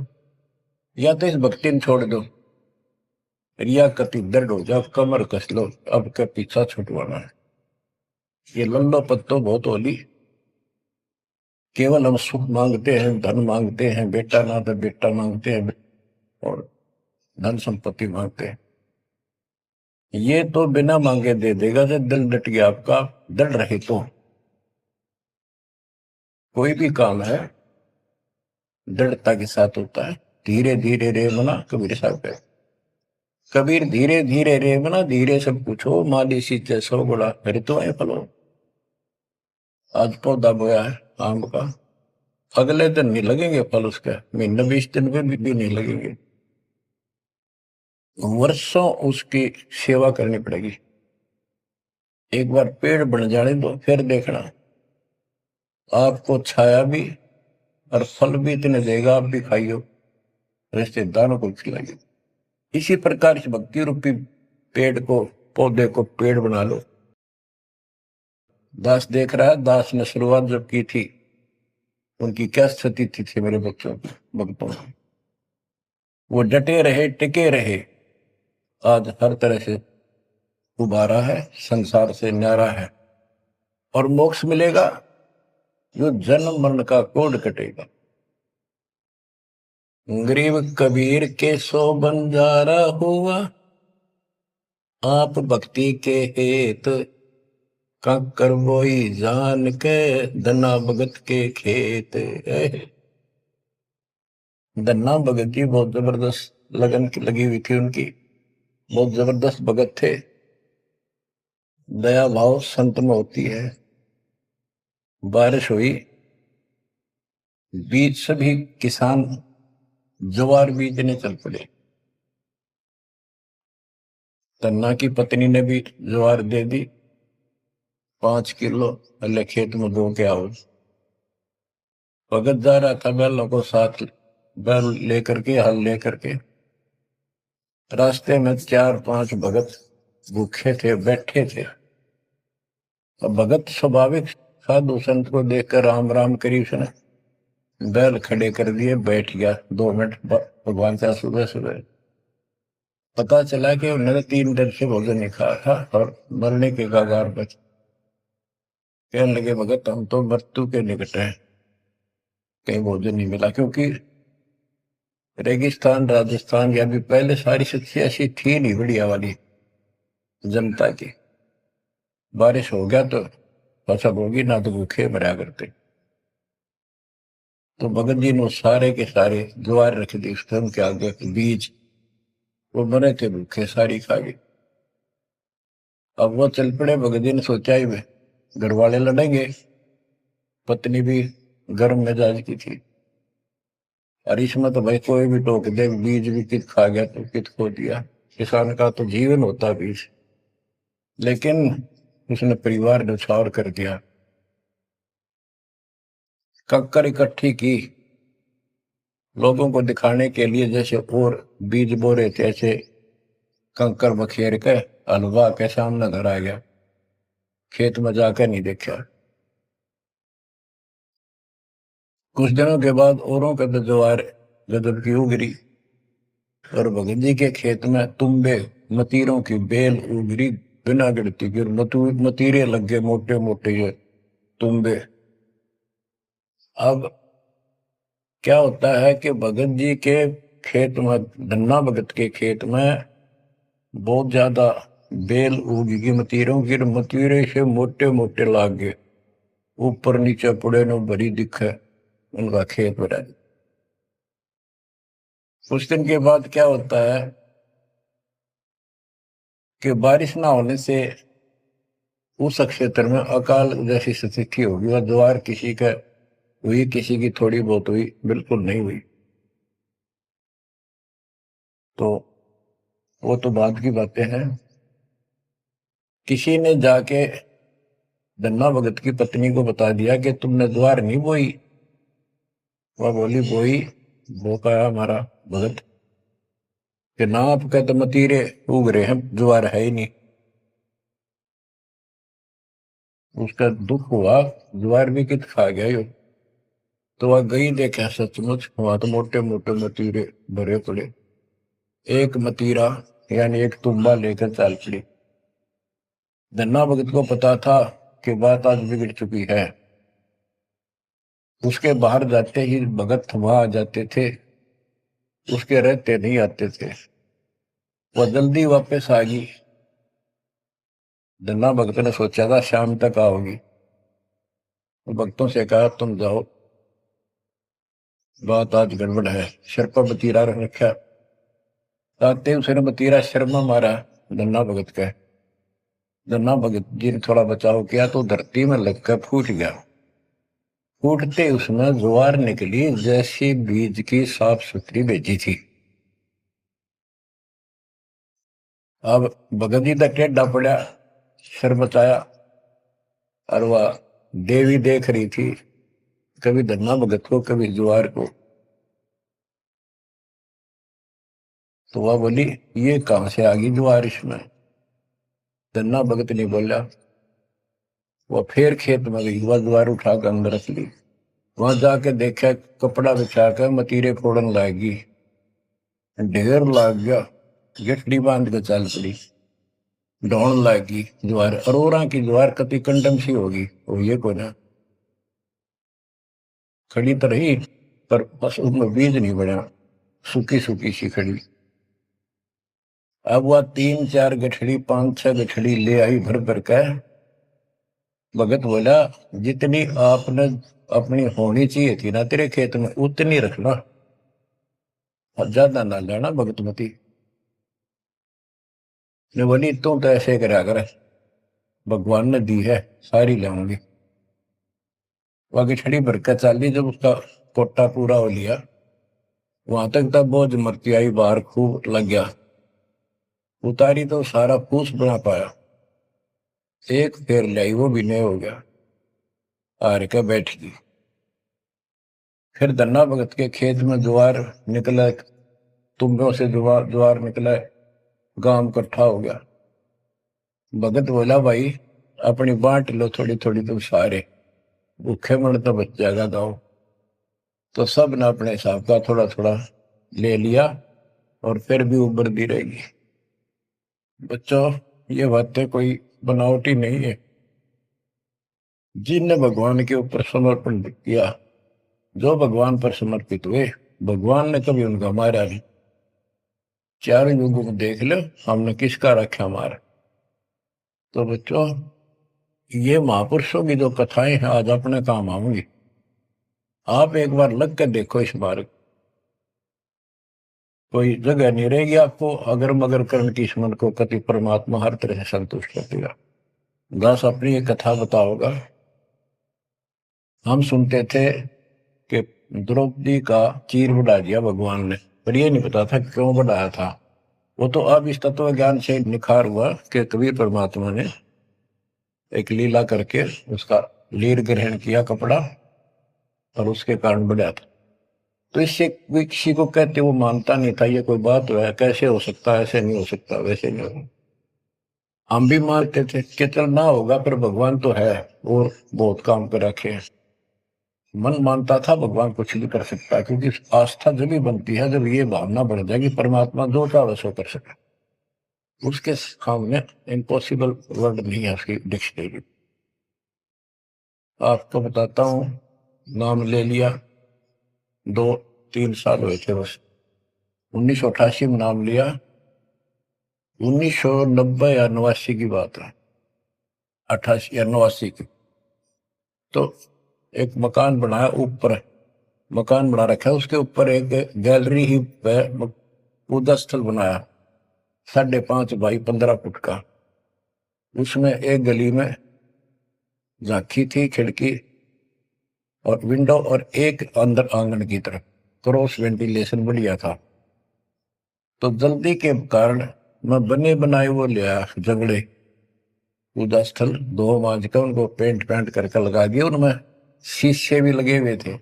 या तो इस भक्ति ने छोड़ दो, रिया कति दर्द हो जाओ, कमर कस लो, अब के पीछा छुटवाना है। ये लल्लो पत्तो बहुत होली। केवल हम सुख मांगते हैं, धन मांगते हैं, बेटा ना तो बेटा मांगते हैं और धन संपत्ति मांगते हैं। ये तो बिना मांगे दे देगा जब दिल डट गया आपका, दृढ़ रहे तो। कोई भी काम है दृढ़ता के साथ होता है। धीरे धीरे रे मना, कबीर साहब कहते। कबीर धीरे धीरे रे मना, धीरे सब कुछ हो, माली सींचे सौ गुड़ा फिर तो आए फलो। आज पौधा बोया है आम का, अगले दिन नहीं लगेंगे फल उसके, महीने 20 दिन में भी नहीं लगेंगे, वर्षों उसकी सेवा करनी पड़ेगी। एक बार पेड़ बन जाने दो, फिर देखना आपको छाया भी और फल भी इतने देगा, आप भी खाइयो, रिश्तेदारों को खिलाइयो। इसी प्रकार इस भक्ति रूपी पेड़ को, पौधे को पेड़ बना लो। दास देख रहा है, दास ने शुरुआत जब की थी उनकी क्या स्थिति थी मेरे बच्चों की, भक्तों की। वो डटे रहे, टिके रहे, आज हर तरह से उबारा है, संसार से न्यारा है और मोक्ष मिलेगा। जो जन्म मरण का कोड कटेगा। गरीब कबीर के सो बंजारा हुआ, आप भक्ति के हेत कंकर बोई जान के, धना भगत के खेत। धन्ना भगत जी बहुत जबरदस्त लगन की लगी हुई थी उनकी, बहुत जबरदस्त भगत थे। दया भाव संत में होती है। बारिश हुई, बीज सभी किसान ज्वार बीजने चल पड़े। तन्ना की पत्नी ने भी ज्वार दे दी 5 किलो, अल्ले खेत में बो के आओ। भगत जा रहा था बैलों को साथ, बैल लेकर के, हल लेकर के। रास्ते में 4-5 भगत भूखे थे, बैठे थे। अब भगत स्वाभाविक साधु संत को देखकर राम राम करी उसने, बैल खड़े कर दिए, बैठ गया 2 मिनट भगवान से। सुबह सुबह पता चला कि उन्होंने 3 दिन से भोजन नहीं खाया था और मरने के कगार पर। कहने लगे भगत हम तो मृत्यु के निकट हैं, कहीं भोजन नहीं मिला। क्योंकि रेगिस्तान राजस्थान या भी पहले सारी स्थिति ऐसी थी नहीं बढ़िया वाली जनता की। बारिश हो गया तो फसल होगी, ना तो भूखे मरा करते। तो भगत जी ने सारे के सारे ज्वार रख दी उसके उनके आगे, बीज वो मरे थे भूखे, सारी खा गई। अब वो चल पड़े। भगत जी ने सोचा ही घर वाले लड़ेंगे, पत्नी भी गर्म मिजाज की थी, और इसमें तो भाई कोई भी टोक दे, बीज भी कित खा गया तो कित खो दिया। किसान का तो जीवन होता बीज। लेकिन उसने परिवार न्यौछावर कर दिया। कंकर इकट्ठी की लोगों को दिखाने के लिए, जैसे और बीज बो रहे थे ऐसे कंकर बखेर के हलवा के सामने घर आ गया, खेत में जाकर नहीं देखा। कुछ दिनों के बाद औरों का तो ज्वार गजब की उगरी, और भगत जी के खेत में तुम्बे मतीरों की बेल उगरी बिना गिरती की, मतीरे लग गए मोटे मोटे ये तुम्बे। अब क्या होता है कि भगत जी के खेत में, धन्ना भगत के खेत में बहुत ज्यादा बेल उगी मतीरों की, मतीरे से मोटे मोटे लाग गए, ऊपर नीचे पुड़े न भरी दिखे उनका खेत बना। कुछ दिन के बाद क्या होता है कि बारिश ना होने से उस क्षेत्र में अकाल जैसी स्थिति होगी, और ज्वार किसी का हुई, किसी की थोड़ी बहुत हुई, बिल्कुल नहीं हुई। तो वो तो बाद की बातें हैं। किसी ने जाके धन्ना भगत की पत्नी को बता दिया कि तुमने ज्वार नहीं बोई। वह बोली बोई, वो कहा हमारा भगत कि ना आपके तो मतीरे उग रहे हैं, ज्वार है ही नहीं। उसका दुख हुआ, ज्वार भी कित खा गया यो। तो वह गई, देखा सचमुच वहां तो मोटे मोटे मतीरे भरे पड़े। एक मतीरा यानी एक तुम्बा लेकर चल पड़ी। धन्ना भगत को पता था कि बात आज बिगड़ चुकी है। उसके बाहर जाते ही भगत वहां आ जाते थे, उसके रहते नहीं आते थे। वह जल्दी वापस आ गई। धन्ना भगत ने सोचा था शाम तक आओगी। भक्तों से कहा तुम जाओ, बात आज गड़बड़ है। सिर पर बतीरा रख रखा, आते उसने बतीरा सिर में मारा धन्ना भगत का। धन्ना भगत जी ने थोड़ा बचाव किया तो धरती में लगकर फूट गया। फूटते उसमें ज्वार निकली जैसी बीज की साफ सुथरी भेजी थी। अब भगत जी तक टेढ़ा पड़ा, सिर बचाया, और वह देवी देख रही थी, कभी धन्ना भगत को कभी ज्वार को। तो वह बोली ये कहां से आ गई ज्वार इसमें। धन्ना भगत नहीं बोला। वह फिर खेत में गई, वह ज्वार उठाकर अंदर रख ली। वहां जाके देखा कपड़ा बिछाकर मतीरे फोड़न लागी, ढेर लाग गया। गठड़ी बांध कर चल पड़ी, ढोण लागी ज्वार। अरोरा की ज्वार कति कंडम सी होगी, वो ये को ना खड़ी तो रही, पर बस उसमें बीज नहीं बना, सूखी सूखी सी खड़ी। अब वह 3-4 गठड़ी 5-6 गठड़ी ले आई भर भर कर। भगत बोला जितनी आपने अपनी होनी चाहिए थी ना तेरे खेत में उतनी रखना, ज्यादा ना लेना भगतमती ने। बोली तू तो ऐसे करा कर, भगवान ने दी है सारी लाऊंगी। वो गठड़ी भर कर चाली, जब उसका कोटा पूरा हो लिया, वहां तक तब बोझ मरती आई बाहर खूब लग गया, उतारी तो सारा फूस बना पाया, एक फेर लाई वो भी नहीं हो गया, हार के बैठ गई। फिर धन्ना भगत के खेत में ज्वार निकला, तुम्बों से ज्वार निकला, गांव इकट्ठा हो गया। भगत बोला भाई अपनी बांट लो थोड़ी थोड़ी, तुम सारे भूखे मर तो बच जाएगा गाँव। तो सब ने अपने हिसाब का थोड़ा थोड़ा ले लिया और फिर भी उभरती रहेगी। बच्चों ये बातें कोई बनावटी नहीं है। जिनने भगवान के ऊपर समर्पण किया, जो भगवान पर समर्पित हुए, भगवान ने कभी उनका मारा नहीं। चारों युगों को देख लो हमने किसका रखा मारा। तो बच्चों ये महापुरुषों की जो कथाएं हैं आज अपने काम आऊंगी। आप एक बार लग कर देखो इस मार्ग, कोई जगह नहीं रहेगी आपको अगर मगर कर्ण की स्मरण को कति परमात्मा हर तरह से संतुष्ट कर देगा। दास अपनी एक कथा बताओगा। हम सुनते थे कि द्रौपदी का चीर बढ़ा दिया भगवान ने, पर ये नहीं पता था क्यों बढ़ाया था। वो तो अब इस तत्व ज्ञान से निखार हुआ कि कबीर परमात्मा ने एक लीला करके उसका लीर ग्रहण किया कपड़ा और उसके कारण बढ़ा था। तो इससे किसी को कहते वो मानता नहीं था, ये कोई बात है, कैसे हो सकता है, ऐसे नहीं हो सकता, वैसे नहीं होगा। हम भी मानते थे कि चल ना होगा, पर भगवान तो है और बहुत काम कर रखे हैं। मन मानता था भगवान कुछ भी कर सकता है, क्योंकि आस्था जब भी बनती है जब ये भावना बढ़ जाएगी परमात्मा जो चाहे सो कर सके। उसके सामने इम्पॉसिबल वर्ड नहीं है उसकी डिक्शनरी। आपको बताता हूँ, नाम ले लिया, 2-3 साल हुए थे बस। 1988 में नाम लिया, 1990 या 89 की बात है, 88 या 89 की। तो एक मकान बनाया, ऊपर मकान बना रखा है, उसके ऊपर एक गैलरी ही पूजा स्थल बनाया, 5.5 बाई 15 फुट का। उसमें एक गली में झांकी थी, खिड़की और विंडो, और एक अंदर आंगन की तरफ क्रॉस वेंटिलेशन बढ़िया था। तो जल्दी के कारण मैं बने बनाए वो लिया जगड़े, पूजा स्थल 2 मांझ का उनको पेंट करके लगा दिया। उनमें शीशे भी लगे हुए थे।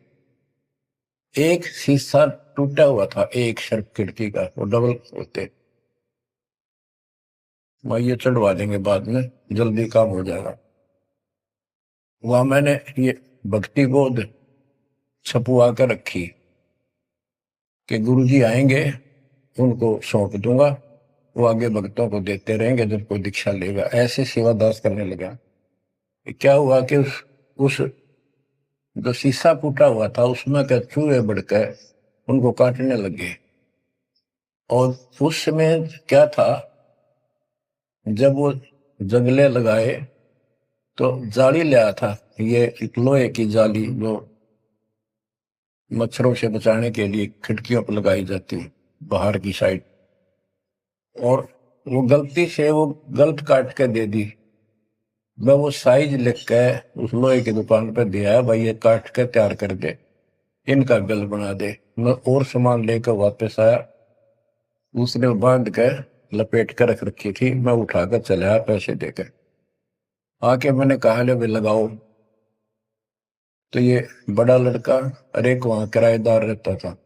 एक शीशा टूटा हुआ था, एक शर्फ खिड़की का, वो डबल होते, मैं ये चढ़वा देंगे बाद में, जल्दी काम हो जाएगा। वहां मैंने ये भक्ति बोध छपुआ कर रखी कि गुरुजी आएंगे उनको सौंप दूंगा, वो आगे भक्तों को देते रहेंगे जब कोई दीक्षा लेगा। ऐसे सेवादास करने लगा। क्या हुआ कि उस जो शीशा फूटा हुआ था उसमें क्या चूहे बढ़कर उनको काटने लगे। और उस समय क्या था, जब वो जंगले लगाए तो जाली ले आया था, ये एक लोहे की जाली जो मच्छरों से बचाने के लिए खिड़कियों पर लगाई जाती है बाहर की साइड। और वो गलती से वो गलत काट के दे दी। मैं वो साइज लिख के उस लोहे की दुकान पर दिया है, भाई ये काट के तैयार कर दे, इनका गल बना दे। मैं और सामान लेकर वापस आया, उसने बांध के लपेट कर रख रखी थी, मैं उठाकर चला आया पैसे देकर। आके मैंने कहा ले भाई लगाओ। तो ये बड़ा लड़का और एक वहां किराएदार रहता था,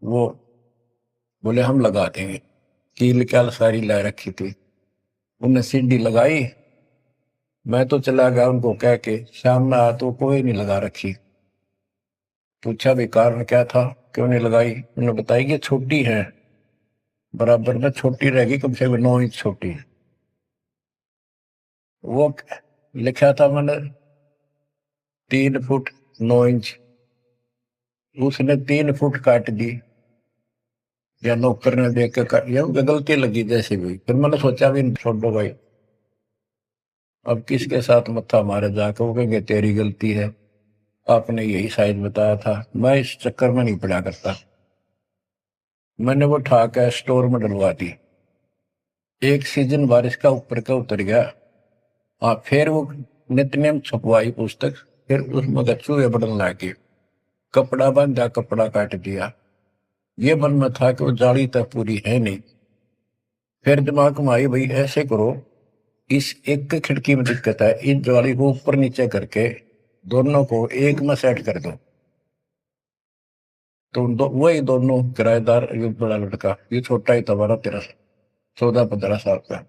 वो बोले हम लगा देंगे। कील क्या सारी ला रखी थी, उनने सीढ़ी लगाई। मैं तो चला गया उनको कह के, शाम में आया तो कोई नहीं लगा रखी। पूछा भी कारण क्या था, क्यों नहीं लगाई। उन्होंने बताई कि छोटी है, बराबर में छोटी रहेगी, कम से कम 9 इंच छोटी। वो लिखा था मैंने 3 फुट 9 इंच, उसने 3 फुट काट दी, या नौकर ने देख के काट, या गलती लगी जैसे भी। फिर मैंने सोचा भी छोड़ो भाई, अब किसके साथ मत्था मारे जाकर, वो कहेंगे तेरी गलती है, आपने यही साइज बताया था। मैं इस चक्कर में नहीं पड़ा करता। मैंने वो उठा कर स्टोर में डलवा दी। एक सीजन बारिश का ऊपर का उतर गया। हाँ, फिर वो नित्य नेम छपवाई पुस्तक, फिर उसमें चूहे बढ़ने लगे। कपड़ा बांधा, कपड़ा काट दिया। ये मन में था कि वो जाली तक पूरी है नहीं। फिर दिमाग में आई, भाई ऐसे करो, इस एक खिड़की में दिक्कत है, इस जाली को ऊपर नीचे करके दोनों को एक में सेट कर दो। तो वही दोनों किराएदार, ये बड़ा लड़का, ये छोटा ही था, 12-13, 14-15 साल का।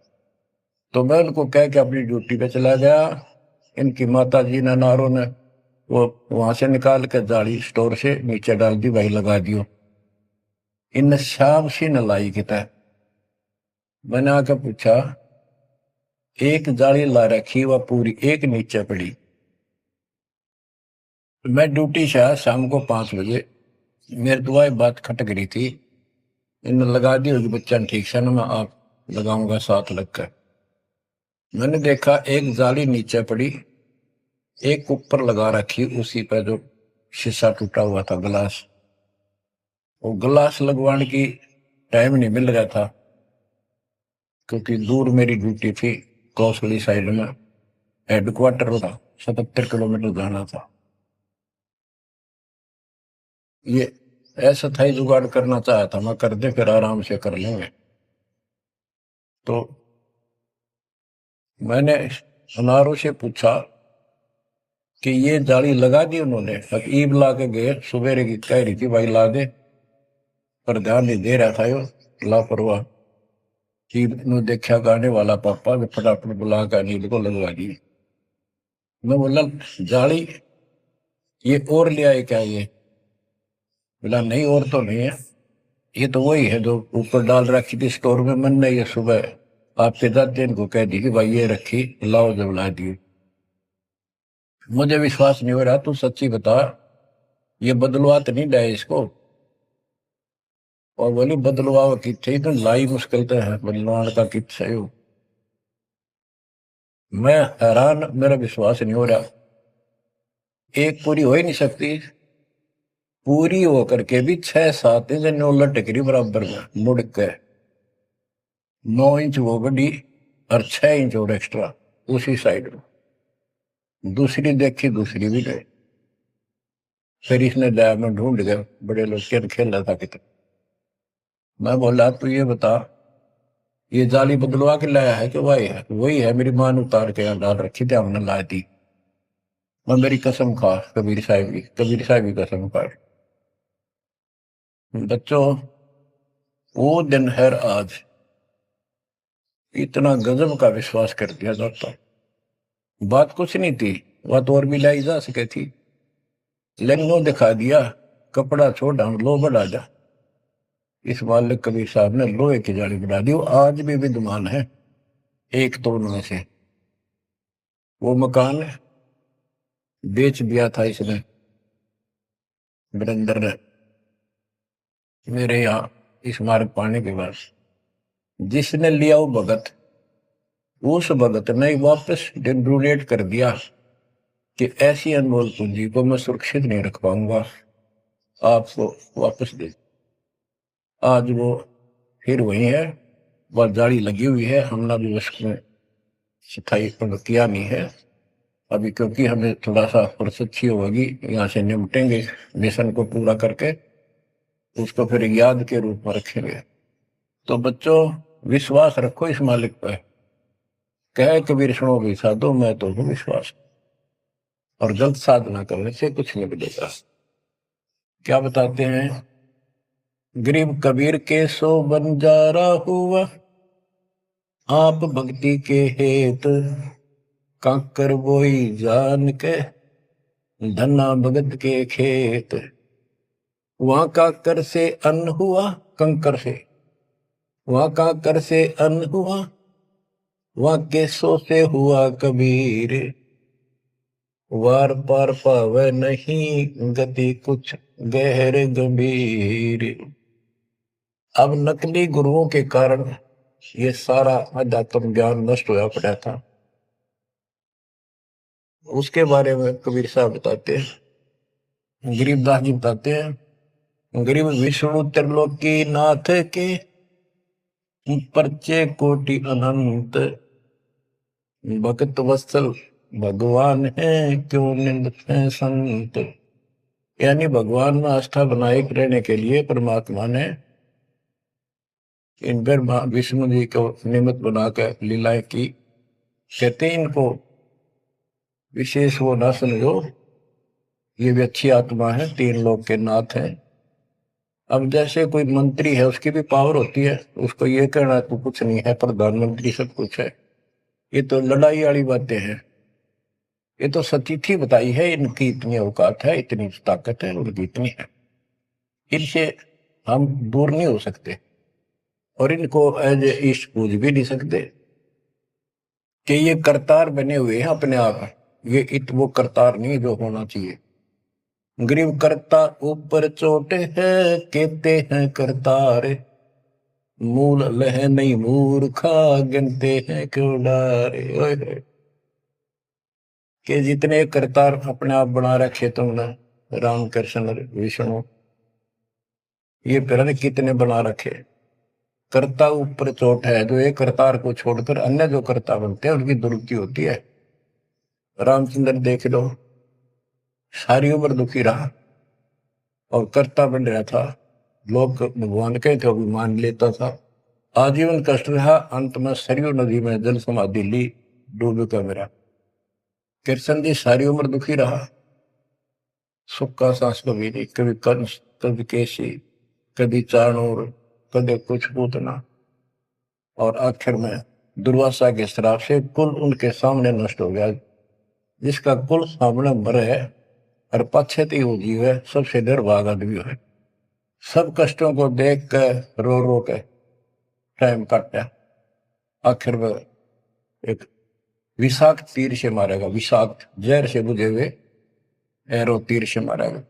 तो मैं उनको कह के अपनी ड्यूटी पे चला गया। इनकी माता जी ने, नारों ने, वो वहां से निकाल के जाली स्टोर से नीचे डाल दी, भाई लगा दियो। इन शाम सी न लाई किता। मैंने आकर पूछा, एक जाली ला रखी, वह पूरी एक नीचे पड़ी। मैं ड्यूटी से आया शाम को 5 बजे। मेरी दुआएं बात खटक रही थी। इनने लगा दी होगी बच्चा ने, ठीक से ना, मैं आप लगाऊंगा साथ लगकर। मैंने देखा एक जाली नीचे पड़ी, एक ऊपर लगा रखी, उसी पर जो शीशा टूटा हुआ था, गिलास। वो गिलास लगवाने की टाइम नहीं मिल रहा था, क्योंकि दूर मेरी ड्यूटी थी, कौशली साइड में हेडक्वार्टर था, 77 किलोमीटर जाना था। ये ऐसा था ही, जुगाड़ करना चाहा था मैं, कर दे फिर आराम से कर लेंगे। तो मैंने अनारों से पूछा कि ये जाली लगा दी उन्होंने। ईब ला के गए, सवेरे की कह रही थी भाई ला दे, पर ध्यान नहीं दे रहा था यो, लापरवाह। ईब ने देखा गाने वाला पापा, फटाफट बुला कर नींद को लगवा दी। मैं बोला जाली ये और ले आए क्या? ये बोला नहीं, और तो नहीं है, ये तो वही है जो ऊपर डाल रखी थी स्टोर में। मैंने ये सुबह आपके दादे को कह दी कि भाई ये रखी, लाओ, जब ला दी। मुझे विश्वास नहीं हो रहा, तू सच्ची बता, ये बदलवा तो नहीं डाले इसको? और बोली बदलवाओ किथे, तो लाई मुश्किल तो है बदलवान का कित है। मैं हैरान, मेरा विश्वास नहीं हो रहा। एक पूरी हो ही नहीं सकती, पूरी हो करके भी 6-7 इंच नो लटक रही बराबर में मुड़ के। 9 इंच वो बड़ी और 6 इंच और एक्स्ट्रा उसी साइड में। दूसरी देखी, दूसरी भी गए। फिर इसने लैब में ढूंढ गए, बड़े लोग खेल खेल रहा था कितना। मैं बोला तू ये बता, ये जाली बदलवा के लाया है कि वही है? वही है, मेरी मां ने उतार के यहाँ डाल रखी थी, हमने ला दी। मैं मेरी कसम खा, कबीर साहब की, कबीर साहब की कसम खा। बच्चों, वो दिन है आज, इतना गजब का विश्वास कर दिया जाता। बात कुछ नहीं थी, बात और भी लाई जा सके थी, लेकिन वो दिखा दिया, कपड़ा छोड़ हम लो बढ़ा जा। इस मालिक कबीर साहब ने लोहे की जाली बढ़ा दी। वो आज भी विद्यमान है, एक तो उनमें से। वो मकान बेच दिया था इसने, वीरेंद्र ने, मेरे यहाँ इस मार्ग पाने के बाद। जिसने लिया वो भगत, उस भगत ने वापस डोनेट कर दिया कि ऐसी अनमोल पूंजी को मैं सुरक्षित नहीं रख पाऊंगा, आपको वापस दे। आज वो फिर वही है, वह जाली लगी हुई है। हमने भी उसमें सफाई किया नहीं है अभी, क्योंकि हमें थोड़ा सा फुर्सत अच्छी होगी, यहाँ से निपटेंगे मिशन को पूरा करके, उसको फिर याद के रूप में रखेंगे। तो बच्चों, विश्वास रखो इस मालिक पर। कह कबीर सुनो भी साधो, मैं तो हूँ विश्वास, और गलत साधना करने से कुछ नहीं मिलेगा। क्या बताते हैं, गरीब कबीर के सो बंजारा हुआ, आप भक्ति के हेत, काकर बोई जान के, धना भगत के खेत। वहां काकर से अन्न हुआ, कंकर से, वहां काकर से अन्न हुआ, वहां केसों से हुआ कबीर, वार पार पावे नहीं गति कुछ गहर गंभीर। अब नकली गुरुओं के कारण ये सारा अध्यात्म ज्ञान नष्ट होया पड़ा था। उसके बारे में कबीर साहब बताते हैं, गरीबदास जी बताते हैं, गरीब विष्णु त्रिलोकी नाथ के, परचे कोटि अनंत, भक्त वत्सल भगवान है, क्यों निंद है संत। यानी भगवान में आस्था बनाए रहने के लिए परमात्मा ने इन पर विष्णु जी को निमित्त बनाकर लीलाएं की। कहते हैं इनको विशेष वो ना समझो, ये भी अच्छी आत्मा है, 3 लोक के नाथ है। अब जैसे कोई मंत्री है, उसकी भी पावर होती है, उसको ये कहना तो कुछ नहीं है, प्रधानमंत्री सब कुछ है, ये तो लड़ाई वाली बातें हैं। ये तो सतीथी बताई है, इनकी इतनी औकात है, इतनी ताकत है, उनकी इतनी है, इनसे हम दूर नहीं हो सकते और इनको एज ईस्ट पूज भी नहीं सकते कि ये करतार बने हुए हैं अपने आप। ये वो करतार नहीं जो होना चाहिए। गरीब करता ऊपर चोट है, कहते हैं करतार, मूल लह नहीं मूर्खा, गिनते हैं क्यों डारे। कि जितने करतार अपने आप बना रखे तुमने, राम कृष्ण विष्णु, ये फिर कितने बना रखे। कर्ता ऊपर चोट है, जो एक करतार को छोड़कर अन्य जो कर्ता बनते हैं उनकी दुर्गति होती है। रामचंद्र देख लो, सारी उम्र दुखी रहा और कर्ता बन रहा था, लोग भगवान के थे भी मान लेता था, आजीवन कष्ट रहा, अंत में सरयू नदी में जल समाधि ली, डूब का मेरा। कृष्ण जी सारी उम्र दुखी रहा, सुख का सांस कभी नहीं, कभी कंस, कभी केसी, कभी चाणूर, कभी कुछ पूतना, और आखिर में दुर्वासा के श्राप से कुल उनके सामने नष्ट हो गया। जिसका कुल सामने मरे है और पश्चाती वो जीव है, सबसे निर्भाग आदमी है। सब कष्टों को देख कर रो रो के टाइम काटा, आखिर में एक विषाक्त तीर से मारेगा, विषाक्त जहर से बुझे हुए एरो तीर से मारेगा।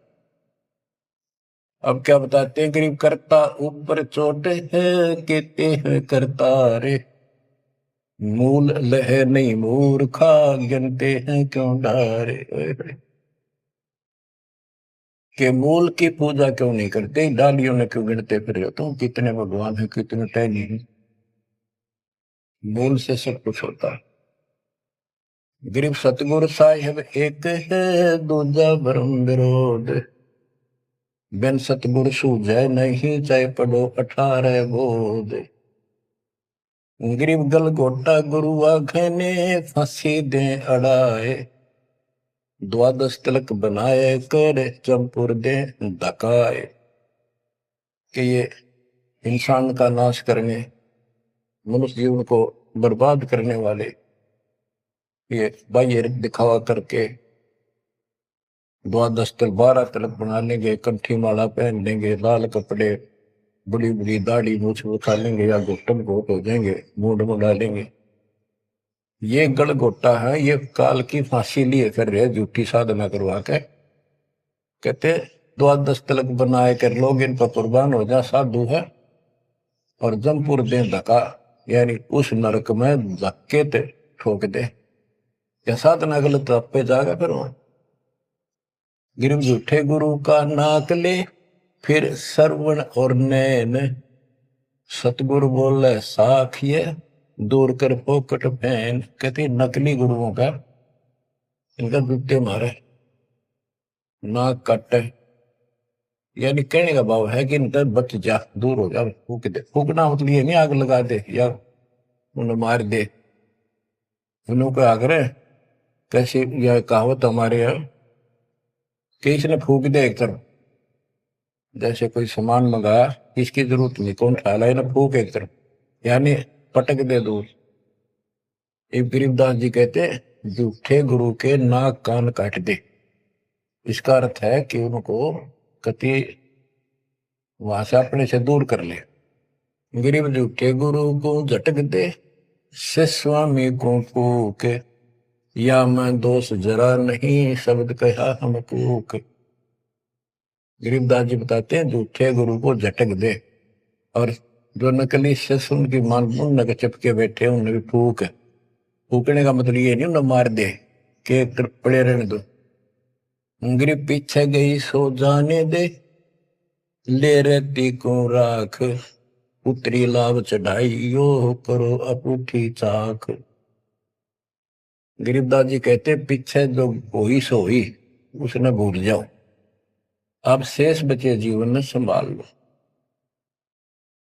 अब क्या बताते हैं, गरीब करता ऊपर चोट है, कहते हैं करता रे, मूल लह नहीं मूर्खा, गिनते हैं क्यों डारे। के मूल की पूजा क्यों नहीं करते, डालियों ने क्यों गिनते फिर हो तुम, कितने भगवान है, कितने टहनी है। मूल से सब कुछ होता है। गरीब सतगुरु साहिब एक है, दूजा ब्रह्म विरोध, बिन सतगुरु सूझे नहीं, चाहे पढ़ो 18 बोध। गरीब गल गोटा गुरु आखने, फांसी दे अड़ाए, द्वादश तिलक बनाए कर, चंपुर दे धकाए। कि ये इंसान का नाश करने, मनुष्य जीवन को बर्बाद करने वाले, ये बाह्य दिखावा करके द्वादश तिलक 12 तिलक बना लेंगे, कंठी माला पहन लेंगे, लाल कपड़े, बड़ी बड़ी दाढ़ी मूछ उठा लेंगे या घुटन घोट हो जाएंगे, मूड मुड़ा लेंगे। ये गल घोटा है, ये काल की फांसी लिए कर रहे, झूठी साधना करवा के। कहते द्वादश तिलक बनाए कर लोग इन पर कुर्बान हो जा, साधु है, और जमपुर दे धक्का, यानी उस नरक में धक्के ते ठोक दे। या साधना गलत आप पे जाएगा फिर वहां। गिरम झूठे गुरु का नाक ले, फिर श्रवण और नैन, सतगुरु बोले साखिए, दूर कर पोकट फैन। कहते नकली गुरुओं का, इनका जूते मारे, नाक काटे, यानी कहने का भाव है कि इनका बच जा, दूर हो जा, फूक दे। फूकना मतलब ये नहीं आग लगा दे या उन्हें मार दे, उन्होंने आग्रह कैसी यह कहावत हमारे यहाँ कि इसने फूक दे एक तरफ, जैसे कोई सामान मंगाया, इसकी जरूरत नहीं, कौन ख्याल है ना, फूक एक तरफ, यानी पटक दे दूर। एक गरीबदास जी कहते झूठे गुरु के नाक कान काट दे। इसका अर्थ है कि उनको कति वहां से अपने से दूर कर ले। गरीब झूठे गुरु को झटक दे, से स्वामी को फूक, या मैं दोष जरा नहीं, शब्द कहा हम कूक। गरीबदास जी बताते हैं झूठे गुरु को झटक दे, और जो नकली शिष्य उनकी मान उन चिपके बैठे उन्हें भी फूक। फूकने का मतलब ये नहीं उन्हें मार दे के पड़े रहने दो। गरीब पीछे गई सो जाने दे, ले रहती को राख, उतरी लाभ चढ़ाई यो करो अपूठी चाख। गरीबदास जी कहते पीछे जो होई सो हुई, उसने भूल जाओ, अब शेष बचे जीवन में संभाल लो,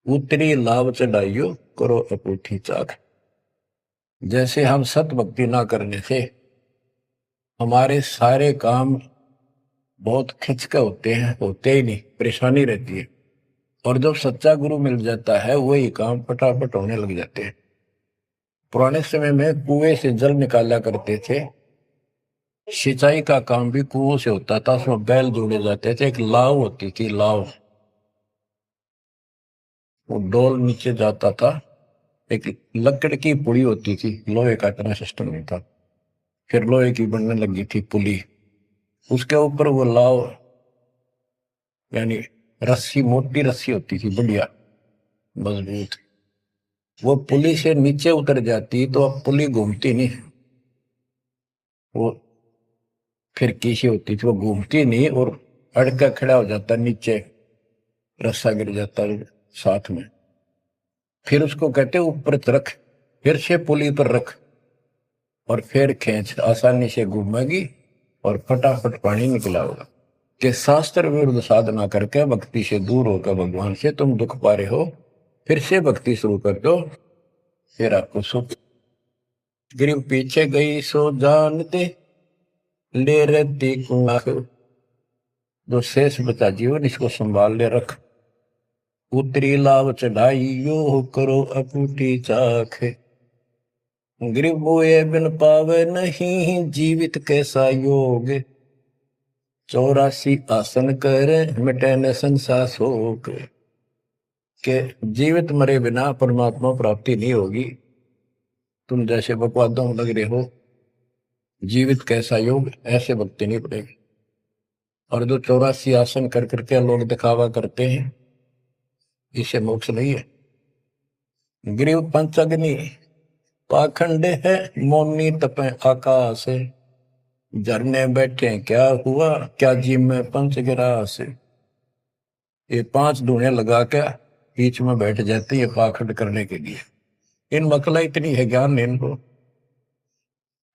उतरी लाभ चढ़ाइयो करो अपूठी चाक। जैसे हम सत भक्ति ना करने से हमारे सारे काम बहुत खिंच के होते ही नहीं, परेशानी रहती है। और जब सच्चा गुरु मिल जाता है वही काम फटाफट होने लग जाते हैं। पुराने समय में कुएं से जल निकाला करते थे, सिंचाई का काम भी कुओं से होता था, उसमें बैल जोड़े जाते थे, एक लाव होती थी, लाव, वो डोल नीचे जाता था, एक लकड़ की पुड़ी होती थी, लोहे का इतना सिस्टम नहीं था, फिर लोहे की बनने लगी थी पुली, उसके ऊपर वो लाव यानी रस्सी, मोटी रस्सी होती थी, बढ़िया मजबूत, वो पुली से नीचे उतर जाती तो अब पुली घूमती नहीं, वो फिर किसी होती थी, वो घूमती नहीं और अड़का खड़ा हो जाता नीचे, रस्सा गिर जाता साथ में, फिर उसको कहते ऊपर रख, फिर से पुली पर रख और फिर खींच, आसानी से घूमेगी और फटाफट पानी निकला होगा। कि शास्त्र विरुद्ध साधना करके भक्ति से दूर होकर भगवान से तुम दुख पा रहे हो, फिर से भक्ति शुरू कर दो, फिर आपको सुख। गिरिव पीछे गई सो जानते ले रहती कुआं, जो शेष बचा जीवन इसको संभाल ले रख, उतरी लाभ चढ़ाई यो करो अपूटी चाख। गिरिव बोए बिन पावे नहीं जीवित कैसा योग, 84 आसन करे मिटे न संसार शोक। के जीवित मरे बिना परमात्मा प्राप्ति नहीं होगी। तुम जैसे बकवादों में लग रहे हो, जीवित कैसा योग, ऐसे भक्ति नहीं पड़ेगी। और जो 84 आसन कर करके लोग दिखावा करते हैं, इसे मोक्ष नहीं है। गिरिव पंचअग्नि पाखंड है, मौनी तपे आकाश, झरने बैठे क्या हुआ, क्या जी में पंचगिरास। ये 5 धूने लगा के बीच में बैठ जाते हैं पाखंड करने के लिए। इन मकला इतनी है ज्ञान नहीं इनको।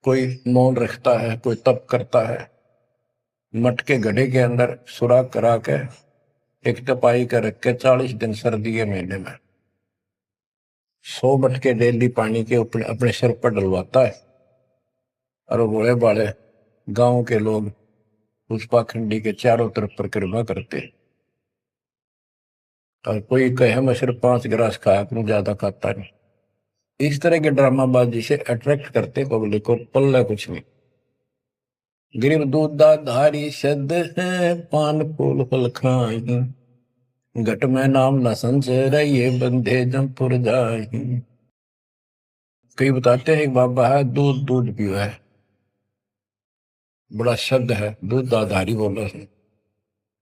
कोई मौन रखता है, कोई तप करता है, मटके घड़े के अंदर सुराख करा के एक तपाई के रख के 40 दिन सर्दी के महीने में 100 मटके डेली पानी के अपने सिर पर डलवाता है। और वो बड़े बड़े गांव के लोग उस पाखंडी के चारों तरफ परिक्रमा करते हैं। और कोई कहे मैं सिर्फ 5 गिलास खाया करूं, ज्यादा खाता नहीं। इस तरह के ड्रामाबाजी से अट्रैक्ट करते पब्लिक को, पल्ला कुछ नहीं। गिरिव दूधा धारी शब्द है, पान फूल फल खाई, घट में नाम न संचय ये बंधे जमपुर जाई। कई बताते हैं बाबा है दूध दूध पियो है, बड़ा शब्द है, दूध धारी बोला है,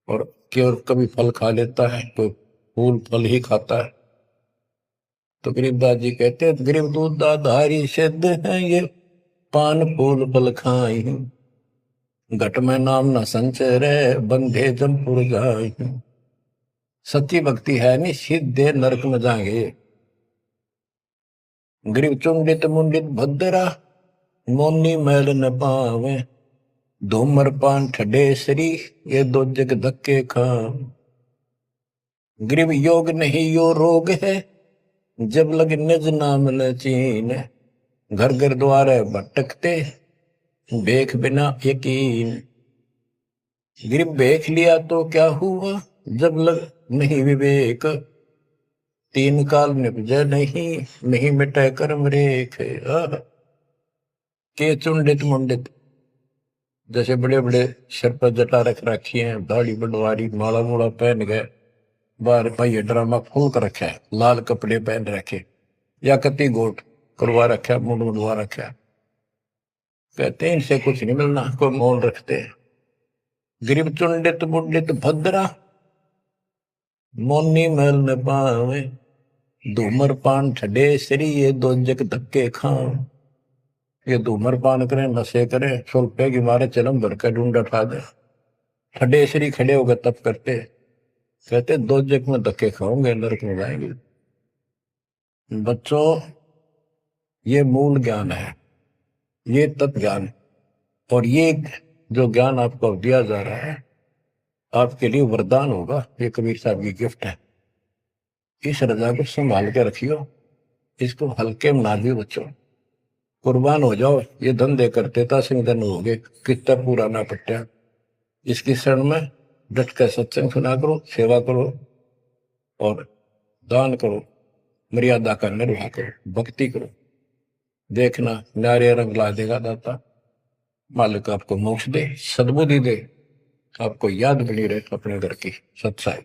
और केवल कभी फल खा लेता है तो फूल फल ही खाता है। तो गरीबदास जी कहते हैं गरीब दूध धारी शब्द है ये, पान फूल फल खाई, घट में नाम न संचय रे बंधे जमपुर जाई। सच्ची भक्ति है नहीं, सीधे नरक में जाएंगे। गरीब चुंडित मुंडित भद्रा, मोनी मैल न पावे, धूमर पान ठडे श्री ये 2 जग धक्के खा। गरीब योग नहीं यो रोग है, जब लग निज नाम न चीन, घर घर द्वारे भटकते देख बिना यकीन। गरीब देख लिया तो क्या हुआ, जब लग नहीं विवेक, 3 काल निपजे नहीं मिटे कर्म रेख। के चुंडित मुंडित, जैसे बड़े बड़े सिर पर जटा रख रखी है, दाढ़ी बनवारी, माला मूला पहन गए, बाहर भाई ड्रामा खोल कर रखा है, लाल कपड़े पहन रखे या कति गोट करवा रखा, मुंड मुंडवा रखा, कहते हैं इनसे कुछ नहीं मिलना, कोई मौन रखते हैं। गरीब चुंडित मुंडित भद्रा, मोनी मैल न पावे, धूमर पान ठडे श्री ये 2 जग धक्के खाओ। ये धूमर पान करें, नशे करें, सुल्पे की मारे चलम भर कर ढूंढ उठा दे, ठडे श्री खड़े होकर तप करते, कहते 2 जग में धक्के खाओगे, नरक में जाएंगे। बच्चों, ये मूल ज्ञान है, ये तत्व ज्ञान, और ये जो ज्ञान आपको दिया जा रहा है, आपके लिए वरदान होगा। ये कबीर साहब की गिफ्ट है। इस रजा को संभाल के रखियो, इसको हल्के में ना दियो बच्चों। कुर्बान हो जाओ, ये धंधे करते था सिंह धन हो गए, कितना पुराना पट्टा। इसकी शरण में डट कर सत्संग सुना करो, सेवा करो और दान करो, मर्यादा का निर्वाह करो, भक्ति करो। देखना नारे रंग ला देगा दाता। मालिक आपको मोक्ष दे, सद्बुद्धि दे, आपको याद बनी रहे अपने घर की सच्चाई।